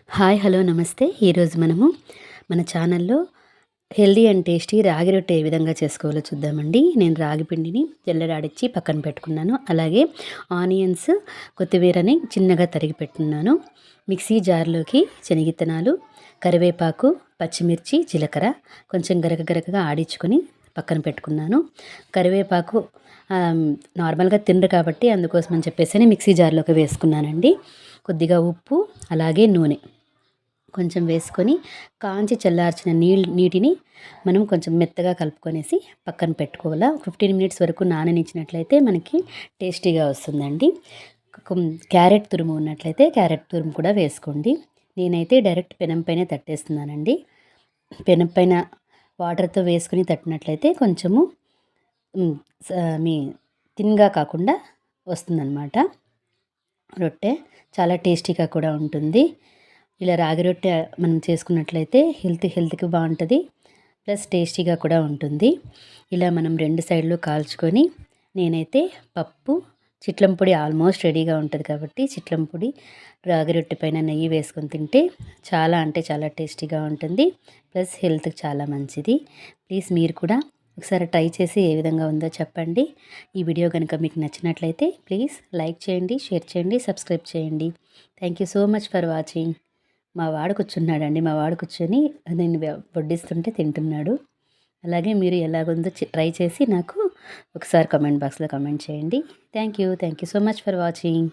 Hi hello నమస్తే. ఈరోజు మనము మన ఛానల్లో హెల్దీ అండ్ టేస్టీ రాగి రొట్టె ఏ విధంగా చేసుకోవాలో చూద్దామండి. నేను రాగి పిండిని జల్లెడాడిచ్చి పక్కన పెట్టుకున్నాను. అలాగే ఆనియన్స్, కొత్తిమీరని చిన్నగా తరిగి పెట్టుకున్నాను. మిక్సీ జార్లోకి శనగిత్తనాలు, కరివేపాకు, పచ్చిమిర్చి, జీలకర్ర కొంచెం గరగగా ఆడించుకొని పక్కన పెట్టుకున్నాను. కరివేపాకు నార్మల్గా తినరు కాబట్టి అందుకోసం అని చెప్పేసి మిక్సీ జార్లోకి వేసుకున్నానండి. కొద్దిగా ఉప్పు, అలాగే నూనె కొంచెం వేసుకొని కాంచి చల్లార్చిన నీటిని మనం కొంచెం మెత్తగా కలుపుకొనేసి పక్కన పెట్టుకోవాలా. 15 మినిట్స్ వరకు నాననిచ్చినట్లయితే మనకి టేస్టీగా వస్తుందండి. క్యారెట్ తురుము ఉన్నట్లయితే క్యారెట్ తురుము కూడా వేసుకోండి. నేనైతే డైరెక్ట్ పెనం పైన తట్టేస్తున్నానండి. పెనం పైన వాటర్తో వేసుకుని తట్టినట్లయితే కొంచెము మీ థిన్గా కాకుండా వస్తుందన్నమాట. రొట్టె చాలా టేస్టీగా కూడా ఉంటుంది. ఇలా రాగి రొట్టె మనం చేసుకున్నట్లయితే హెల్త్కి బాగుంటుంది, ప్లస్ టేస్టీగా కూడా ఉంటుంది. ఇలా మనం రెండు సైడ్లు కాల్చుకొని నేనైతే పప్పు, చిట్లం పొడి ఆల్మోస్ట్ రెడీగా ఉంటుంది కాబట్టి చిట్లం పొడి రాగి రొట్టె పైన నెయ్యి వేసుకొని తింటే చాలా అంటే చాలా టేస్టీగా ఉంటుంది, ప్లస్ హెల్త్కి చాలా మంచిది. ప్లీజ్ మీరు కూడా ఒకసారి ట్రై చేసి ఏ విధంగా ఉందో చెప్పండి. ఈ వీడియో కనుక మీకు నచ్చినట్లయితే ప్లీజ్ లైక్ చేయండి, షేర్ చేయండి, సబ్స్క్రైబ్ చేయండి. Thank you so much for watching. మా వాడు కూర్చున్నాడండి. మా వాడు కూర్చొని నేను వడ్డిస్తుంటే తింటున్నాడు. అలాగే మీరు ఎలాగుందో ట్రై చేసి నాకు ఒకసారి కామెంట్ బాక్స్లో కామెంట్ చేయండి. Thank you so much for watching.